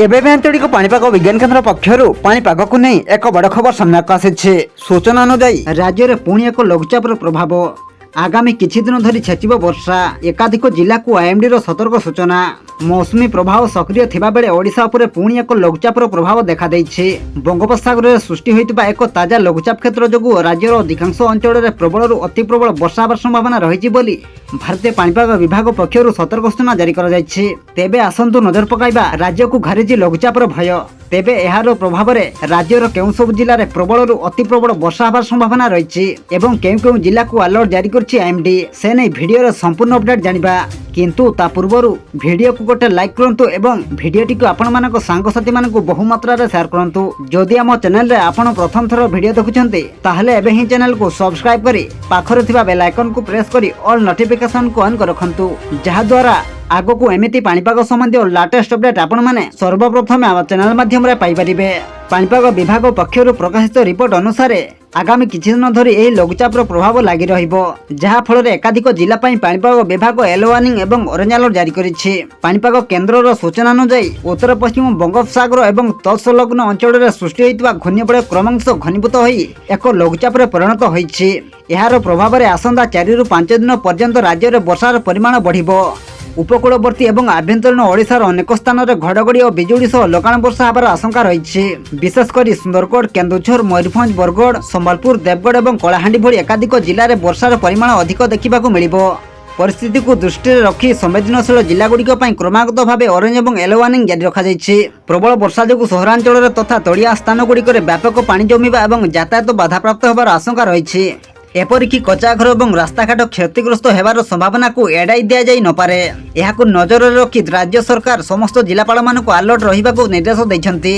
एबे भी आंचलिक पाणीपाग विज्ञान केन्द्र पक्षर पाणीपाग को नहीं एक बड़ खबर सामना को आसी। सूचना अनुसार राज्य में पुणी एक लघुचापर प्रभाव आगामी किछि दिन धरी छेचिब वर्षा। एकाधिक जिला को आईएमडी सतर्क सूचना। मौसुमी प्रभाव सक्रिय थिबा बेले ओडिशा उपरे पुणी एक लघुचापर प्रभाव देखा देइछि। बंगोपसागर में सृष्टि होइतिबा एक ताजा लघुचाप क्षेत्र जोगु राज्यर अधिकांश अंचल में प्रबल अति प्रबल वर्षा हेबार संभावना रहिछि बोली भारतीय पाणीपाग विभाग पक्षर सतर्क सूचना जारी करा जाइछि। तेबे आसंतु नजर पकाइबा राज्य को घारिछि लघुचापर भय। तेबे एहार प्रभाव में राज्यर केउं सब जिले में प्रबल अति प्रबल वर्षा हेबार संभावना रहिछि एवं केउं केउं जिला को अलर्ट जारी करछि आईएमडी। से नै भिडियो संपूर्ण अपडेट जानिबा, किंतु ता पूर्व भिडियो को गोटे लाइक करंतु एवं भिडियोटी को आपण मानक सांगसाथी मानक बहु मात्रा रे शेयर करंतु। जदि आम चैनल रे आपण प्रथम थर भिडियो देखुछन्ते ताहले एबे ही चैनल को सब्सक्राइब करी पाखरे थिबा बेल आइकन को प्रेस करी ऑल नोटिफिकेशन को ऑन कर रखंतु, जहा द्वारा आगो को एमिति पाणीपाग संबंधी और लेटेस्ट अपडेट आपण माने सर्वप्रथम आम चैनल माध्यम रे पाई परिबे। पाणीपाग विभाग पक्षर प्रकाशित रिपोर्ट अनुसार आगामी किछि दिन धरी एही लघुचापर प्रभाव लागि रहिबो, जहा फल एकाधिक जिला पाणीपाग विभाग येलो वार्निंग एवं ऑरेंज अलर्ट जारी करिछि। पाणीपाग केन्द्रर सूचना अनुसार उत्तर पश्चिम बंगोपसागर एवं तत्संलग्न अंचल में सृष्टि होइतिबा घूर्णिबलय क्रमश घनीभूत होई एक लघुचापर परिणत होइछि। एहार प्रभाव में आसंता 4 ରୁ 5 दिन पर्यंत राज्य में वर्षार परिमाण बढ़िबो। उपकूलवर्ती एवं आभ्यंतरीण ओडिशार अनेक स्थान में घड़घड़ी और बिजुड़ी सह लगाण वर्षा होबार आशंका रही। विशेषकर सुंदरगढ़, केन्दुझर, मयूरभंज, बरगढ़, संबलपुर, देवगढ़ और कलाहांडी भली एकाधिक जिले में वर्षार परिमाण अधिक देखा मिलिबो। परिस्थिति को दृष्टि रखी संवेदनशील जिलागुड़िक क्रमागत भाव ऑरेंज और येलो वार्निंग जारी रखा। प्रबल वर्षा जो सहरांचल तथा तलिया स्थान गुड़िक व्यापक पानी जमिबा और यातायात बाधाप्राप्त होबार आशंका रही। एपरिकी कच्चा घर और रास्ताघाट क्षतिग्रस्त होबार संभावना को एड़ाई दि जाई न पारे। एहाकु नजर रखी राज्य सरकार समस्त जिलापाल मानक अलर्ट रहिबाकु निर्देश दैछन्ति।